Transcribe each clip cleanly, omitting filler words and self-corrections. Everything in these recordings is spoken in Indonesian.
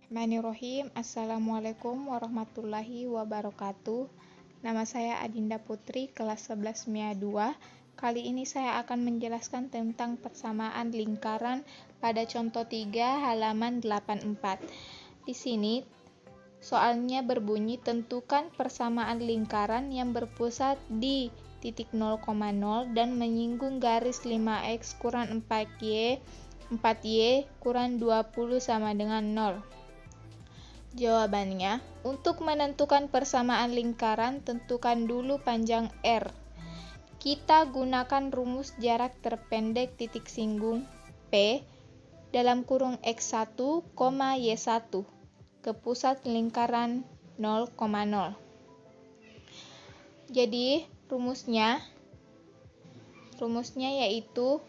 Bismillahirrahmanirrahim. Assalamualaikum warahmatullahi wabarakatuh. Nama saya Adinda Putri, kelas 11 MIA 2. Kali ini saya akan menjelaskan tentang persamaan lingkaran pada contoh 3 halaman 84. Di sini soalnya berbunyi tentukan persamaan lingkaran yang berpusat di titik 0,0 dan menyinggung garis 5x kurang 4y kurang 20 sama dengan 0. Jawabannya, untuk menentukan persamaan lingkaran, tentukan dulu panjang R. Kita gunakan rumus jarak terpendek titik singgung P dalam kurung X1, Y1 ke pusat lingkaran 0,0. Jadi, rumusnya yaitu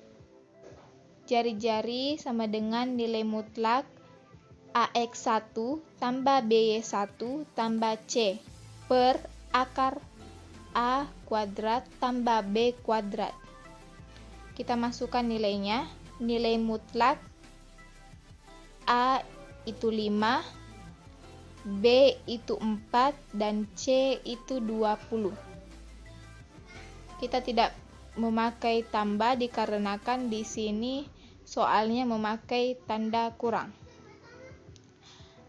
jari-jari sama dengan nilai mutlak AX1 tambah BY1 tambah C per akar A kuadrat tambah B kuadrat. Kita masukkan nilainya. Nilai mutlak A itu 5, B itu 4, dan C itu 20. Kita tidak memakai tambah dikarenakan di sini soalnya memakai tanda kurang.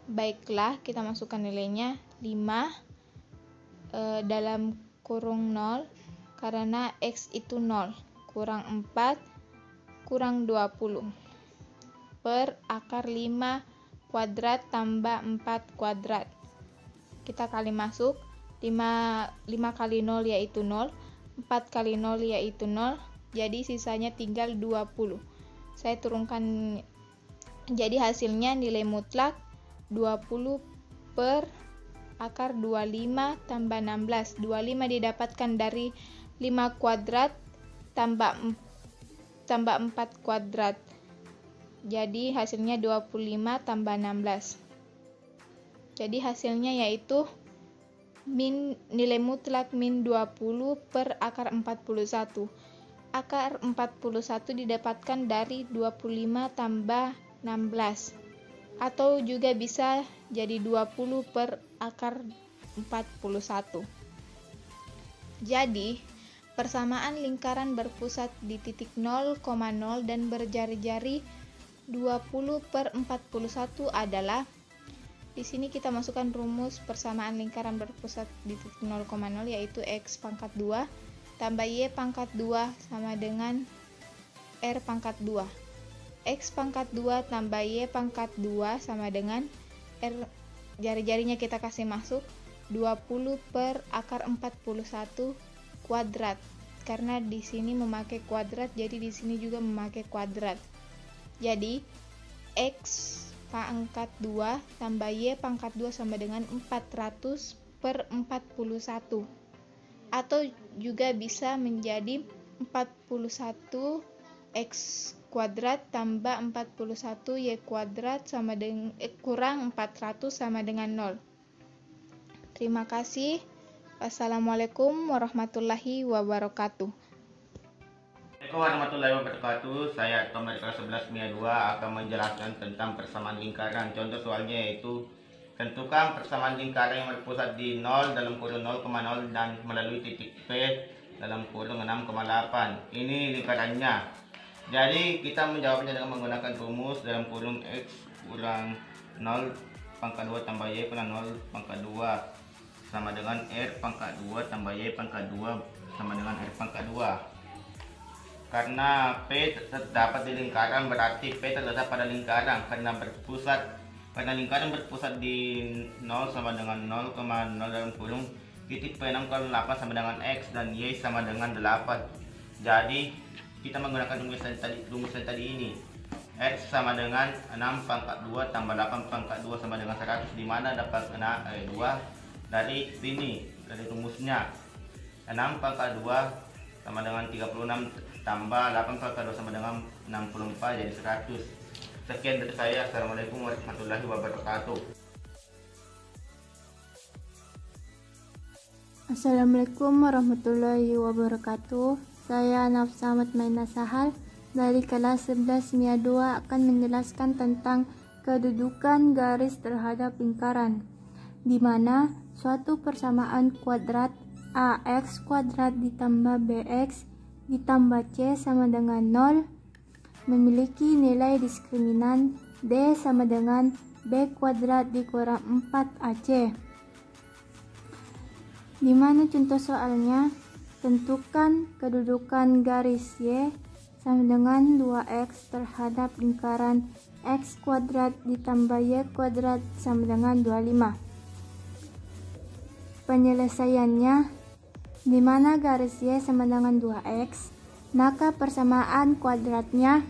Baiklah, kita masukkan nilainya 5 dalam kurung 0 karena X itu 0 kurang 4 kurang 20 per akar 5 kuadrat tambah 4 kuadrat. Kita kali masuk 5 kali 0 yaitu 0, 4 kali 0 yaitu 0, jadi sisanya tinggal 20. Saya turunkan, jadi hasilnya nilai mutlak 20 per akar 25 tambah 16. 25 didapatkan dari 5 kuadrat tambah 4 kuadrat. Jadi hasilnya 25 tambah 16. Jadi hasilnya yaitu nilai mutlak min 20 per akar 41. Akar 41 didapatkan dari 25 tambah 16. Atau juga bisa jadi 20 per akar 41. Jadi, persamaan lingkaran berpusat di titik 0,0 dan berjari-jari 20 per 41 adalah, di sini kita masukkan rumus persamaan lingkaran berpusat di titik 0,0 yaitu X pangkat 2 tambah Y pangkat 2 sama dengan R pangkat 2. X pangkat 2 tambah Y pangkat 2 sama dengan R, jari-jarinya kita kasih masuk 20 per akar 41 kuadrat. Karena di sini memakai kuadrat, jadi di sini juga memakai kuadrat. Jadi X pangkat 2 tambah Y pangkat 2 sama dengan 400 per 41. Atau juga bisa menjadi 41 X kuadrat tambah 41 Y kuadrat sama dengan kurang 400 sama dengan 0. Terima kasih. Wassalamualaikum warahmatullahi wabarakatuh. Assalamualaikum warahmatullahi wabarakatuh. Saya Tom dari kelas 11 MIA 2 akan menjelaskan tentang persamaan lingkaran. Contoh soalnya yaitu tentukan persamaan lingkaran yang berpusat di 0 dalam kurung 0,0 dan melalui titik P dalam kurung 6,8. Ini lingkarannya. Jadi kita menjawabnya dengan menggunakan rumus dalam kurung X kurang 0 pangkat 2 tambah Y kurang 0 pangkat 2 sama dengan R pangkat 2 tambah Y pangkat 2 sama dengan R pangkat 2. Karena P terdapat di lingkaran, berarti P terletak pada lingkaran karena lingkaran berpusat di 0 sama dengan 0,0 dalam kurung titik P 6,8 sama dengan X dan Y sama dengan 8. Jadi kita menggunakan rumus tadi ini. X sama dengan 6 pangkat 2 tambah 8 pangkat 2 sama dengan 100, di mana dapat 2 dari sini, dari rumusnya. 6 pangkat 2 sama dengan 36 tambah 8 pangkat 2 sama dengan 64, jadi 100. Sekian dari saya. Assalamualaikum warahmatullahi wabarakatuh. Assalamualaikum warahmatullahi wabarakatuh. Saya Nafsa Ahmad Maina Sahal dari kelas 11 MIA 2 akan menjelaskan tentang kedudukan garis terhadap lingkaran, di mana suatu persamaan kuadrat ax kuadrat ditambah bx ditambah c sama dengan 0 memiliki nilai diskriminan d sama dengan b kuadrat dikurang 4ac. Di mana contoh soalnya, tentukan kedudukan garis y sama dengan 2x terhadap lingkaran x kuadrat ditambah y kuadrat sama dengan 25. Penyelesaiannya, di mana garis y sama dengan 2x, maka persamaan kuadratnya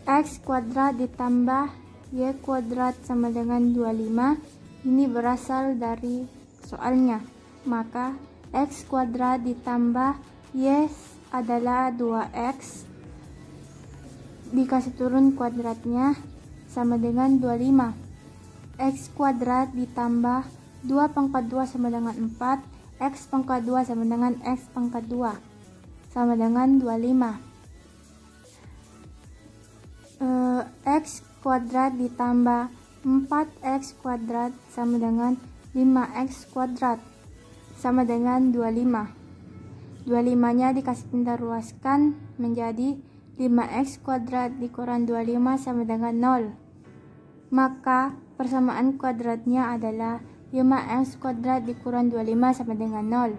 x kuadrat ditambah y kuadrat sama dengan 25 ini berasal dari soalnya. Maka x kuadrat ditambah y adalah 2x dikasih turun kuadratnya sama dengan 25. X kuadrat ditambah 2 pangkat 2 sama dengan 4, x pangkat 2 sama dengan x pangkat 2 sama dengan 25. X kuadrat ditambah 4x kuadrat sama dengan 5x kuadrat sama dengan 25. 25-nya dikasih pindah ruaskan menjadi 5x kuadrat dikurang 25 sama dengan 0. Maka persamaan kuadratnya adalah 5x kuadrat dikurang 25 sama dengan 0.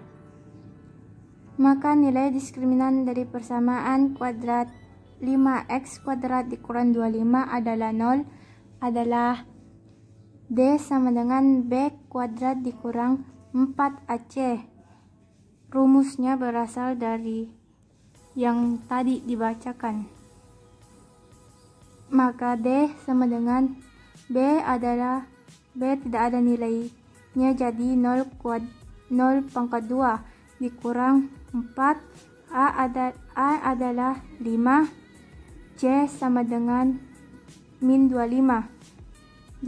Maka nilai diskriminan dari persamaan kuadrat 5x kuadrat dikurang 25 adalah 0 adalah d sama dengan b kuadrat dikurang 4ac. Rumusnya berasal dari yang tadi dibacakan. Maka d sama dengan b adalah b tidak ada nilainya, jadi 0 pangkat 2 dikurang 4, a adalah 5, c sama dengan min 25.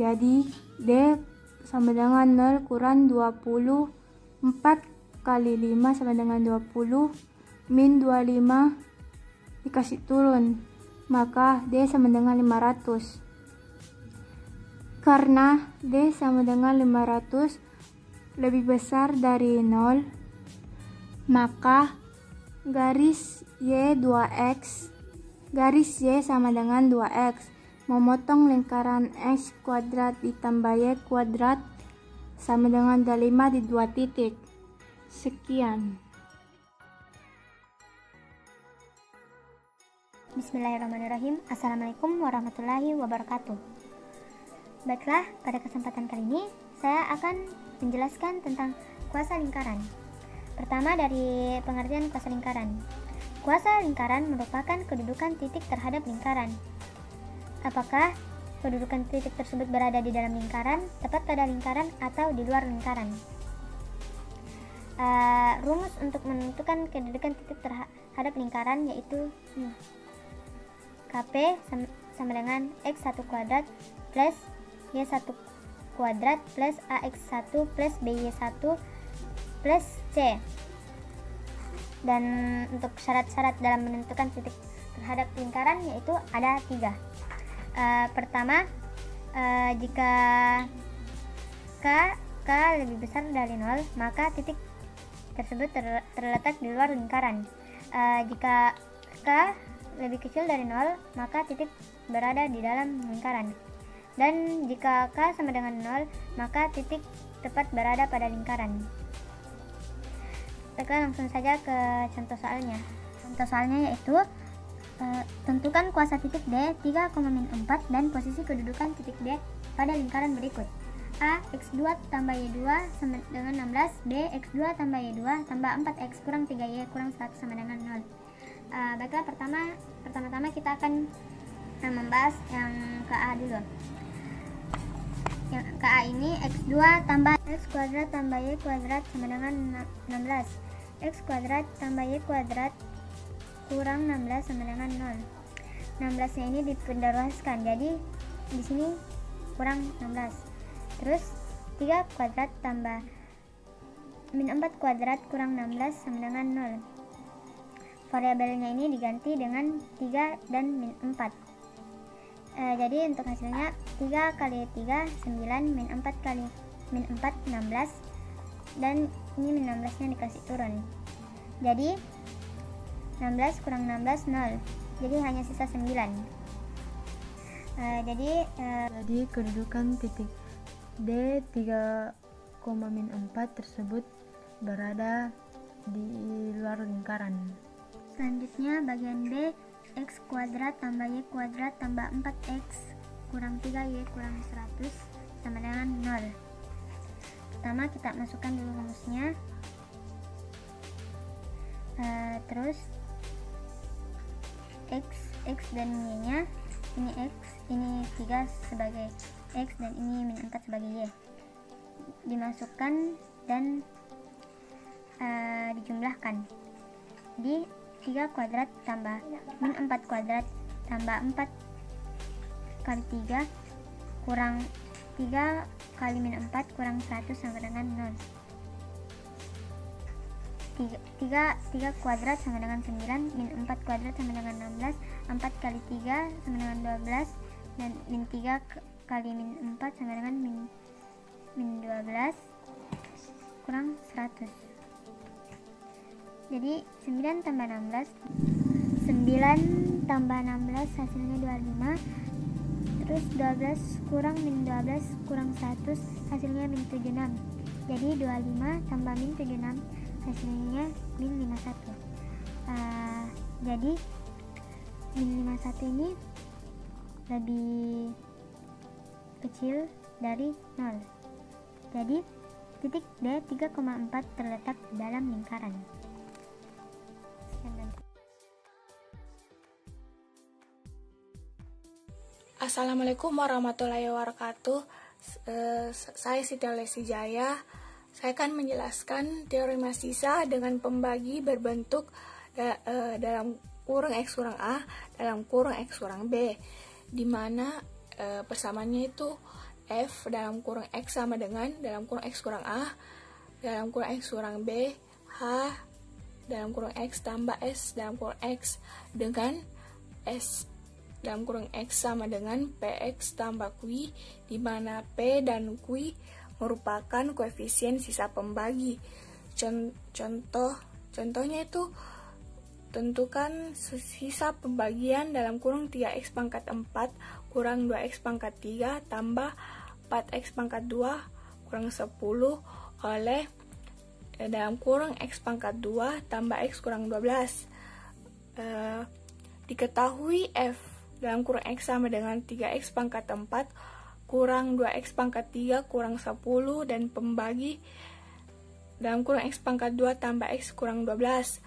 Jadi d sama dengan 0 kurang 20, 4 kali 5 sama dengan 20, min 25 dikasih turun, maka d sama dengan 500. Karena d sama dengan 500 lebih besar dari 0, maka garis y 2x, garis y sama dengan 2x, memotong lingkaran x kuadrat ditambah y kuadrat sama dengan 25 di 2 titik. Sekian. Bismillahirrahmanirrahim. Assalamualaikum warahmatullahi wabarakatuh. Baiklah, pada kesempatan kali ini saya akan menjelaskan tentang kuasa lingkaran. Pertama, dari pengertian kuasa lingkaran. Kuasa lingkaran merupakan kedudukan titik terhadap lingkaran. Apakah kedudukan titik tersebut berada di dalam lingkaran, tepat pada lingkaran, atau di luar lingkaran? Rumus untuk menentukan kedudukan titik terhadap lingkaran yaitu Kp sama dengan x1 kuadrat plus y1 kuadrat plus ax1 plus by1 plus c. Dan untuk syarat-syarat dalam menentukan titik terhadap lingkaran yaitu ada 3. Pertama, jika k lebih besar dari 0, maka titik tersebut terletak di luar lingkaran. Jika k lebih kecil dari 0, maka titik berada di dalam lingkaran. Dan jika k sama dengan 0, maka titik tepat berada pada lingkaran. Kita langsung saja ke contoh soalnya. Contoh soalnya yaitu tentukan kuasa titik D 3,-4 dan posisi kedudukan titik D pada lingkaran berikut. A. X2 tambah Y2 sama dengan 16, B. X2 tambah Y2 tambah 4X kurang 3Y kurang 100 sama dengan 0. Baiklah, pertama-tama kita akan membahas yang KA dulu. Yang KA ini X2 tambah X kuadrat tambah Y kuadrat sama dengan 16, X kuadrat tambah Y kuadrat kurang 16 sama dengan 0. 16 nya ini dipindah-ruaskan, jadi di sini kurang 16. Terus 3 kuadrat tambah min 4 kuadrat kurang 16 sama dengan 0. Variabelnya ini diganti dengan 3 dan min 4. Jadi untuk hasilnya 3 kali 3 9 min 4 kali min 4 16, dan ini min 16 nya dikasih turun. Jadi 16 kurang 16 0, jadi hanya sisa 9. Jadi kedudukan titik D 3, min 4 tersebut berada di luar lingkaran. Selanjutnya bagian B, x kuadrat tambah y kuadrat tambah 4x kurang 3y kurang 100 sama dengan 0. Pertama kita masukkan dulu rumusnya. Terus x dan y nya, ini x, ini 3 sebagai x, dan ini min 4 sebagai y, dimasukkan dan dijumlahkan. Di 3 kuadrat tambah min 4 kuadrat tambah 4 kali 3 kurang 3 kali min 4 kurang 100 sama dengan 0. 3 kuadrat sama dengan 9, min 4 kuadrat sama dengan 16, 4 kali 3 sama dengan 12, dan min 3 kali min 4 sama dengan min 12 kurang 100. Jadi 9 tambah 16 hasilnya 25. Terus 12 kurang min 12 kurang 100 hasilnya min 76. Jadi 25 tambah min 76 hasilnya min 51. Jadi min 51 ini lebih kecil dari 0. Jadi titik D 3,4 terletak dalam lingkaran. Assalamualaikum warahmatullahi wabarakatuh. Saya Siti Olesi Jaya. Saya akan menjelaskan teorema sisa dengan pembagi berbentuk dalam kurung X kurang A dalam kurung X kurang B, di mana persamaannya itu F dalam kurung X sama dengan dalam kurung X kurang A dalam kurung X kurang B, H dalam kurung X tambah S dalam kurung X, dengan S dalam kurung X sama dengan PX tambah Q, di mana P dan Q merupakan koefisien sisa pembagi. Contohnya itu, tentukan sisa pembagian dalam kurung 3x pangkat 4 kurang 2x pangkat 3 tambah 4x pangkat 2 kurang 10 oleh dalam kurung x pangkat 2 tambah x kurang 12. Diketahui F dalam kurung X sama dengan 3X pangkat 4 kurang 2X pangkat 3 kurang 10, dan pembagi dalam kurung X pangkat 2 tambah X kurang 12.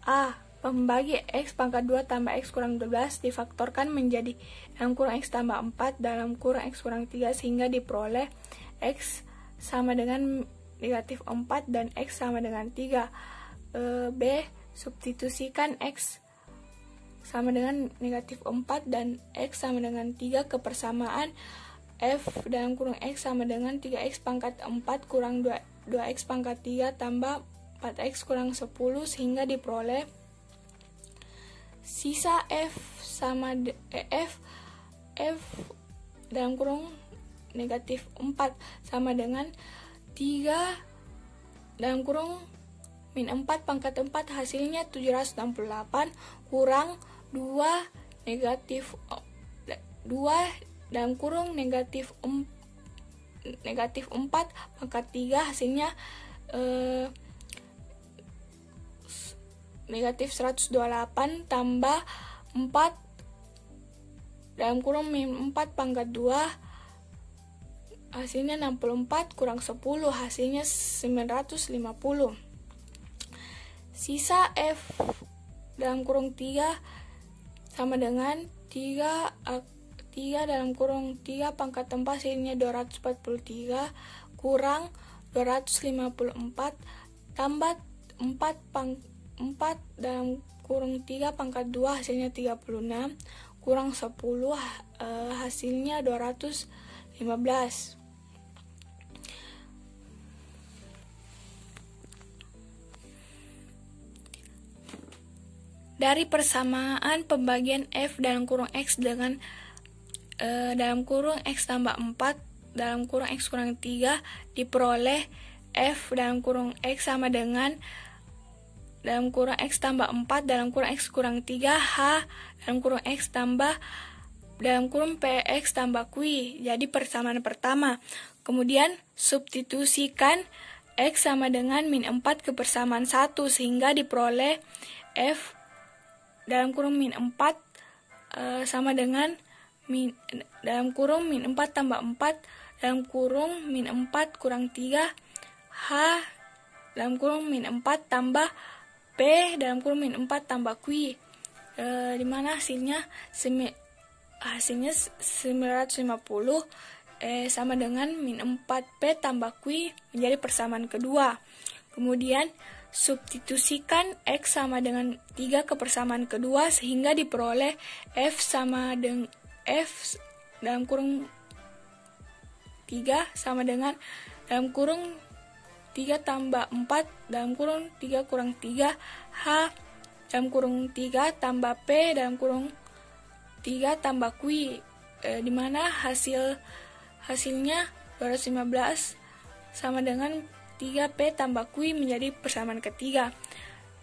A. Pembagi X pangkat 2 tambah X kurang 12 difaktorkan menjadi dalam kurung X tambah 4 dalam kurung X kurang 3 sehingga diperoleh X sama dengan negatif 4 dan X sama dengan 3. B. Substitusikan X sama dengan negatif 4 dan X sama dengan 3 ke persamaan F dalam kurung X sama dengan 3X pangkat 4 kurang 2X pangkat 3 tambah 4X kurang 10 sehingga diperoleh sisa F sama F dalam kurung negatif 4 sama dengan 3 dalam kurung min 4 pangkat 4 hasilnya 768 kurang 2 dalam kurung negatif 4 pangkat 3 hasilnya negatif 128 tambah 4 dalam kurung min 4 pangkat 2 hasilnya 64 kurang 10 hasilnya 950. Sisa F dalam kurung 3 sama dengan 3 dalam kurung 3 pangkat 4 hasilnya 243 kurang 254 tambah 4 dalam kurung 3 pangkat 2 hasilnya 36 kurang 10 hasilnya 215. Dari persamaan pembagian F dalam kurung X dengan dalam kurung X tambah 4 dalam kurung X kurang 3 diperoleh F dalam kurung X sama dengan dalam kurung X tambah 4 dalam kurung X kurang 3 H dalam kurung X tambah dalam kurung PX tambah Q. Jadi persamaan pertama. Kemudian substitusikan X sama dengan min 4 ke persamaan 1 sehingga diperoleh F dalam kurung min 4 sama dengan dalam kurung min 4 tambah 4 dalam kurung min 4 kurang 3 H dalam kurung min 4 tambah P dalam kurung min 4 tambah Q. Dimana hasilnya 950 sama dengan min 4P tambah Q menjadi persamaan kedua. Kemudian substitusikan X sama dengan 3 ke persamaan kedua sehingga diperoleh F sama dengan F dalam kurung 3 sama dengan dalam kurung 3 tambah 4 dalam kurung 3 kurang 3 H dalam kurung 3 tambah P dalam kurung 3 tambah Q, dimana hasilnya 215 sama dengan 3P tambah Q menjadi persamaan ketiga.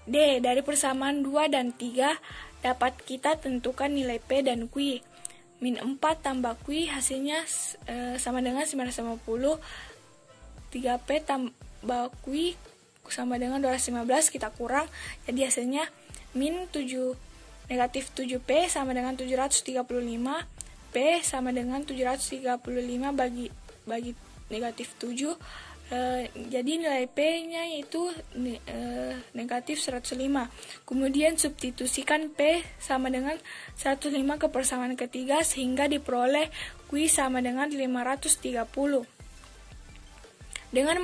D. Dari persamaan 2 dan 3 dapat kita tentukan nilai P dan Q. Min 4 tambah Q hasilnya sama dengan 950, 3P tambah Q sama dengan 215 kita kurang, jadi hasilnya min negatif 7P sama dengan 735, P sama dengan 735 bagi negatif 7, jadi nilai P-nya itu negatif 105. Kemudian substitusikan P sama dengan 105 ke persamaan ketiga sehingga diperoleh Q sama dengan 530. Dengan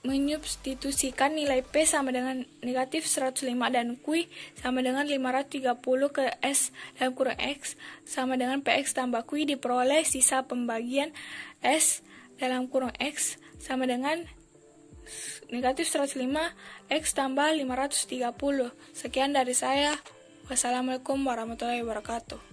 menyubstitusikan nilai P sama dengan negatif 105 dan Q sama dengan 530 ke S dalam kurung X sama dengan PX tambah Q diperoleh sisa pembagian S dalam kurung X sama dengan negatif 105 X tambah 530. Sekian dari saya. Wassalamualaikum warahmatullahi wabarakatuh.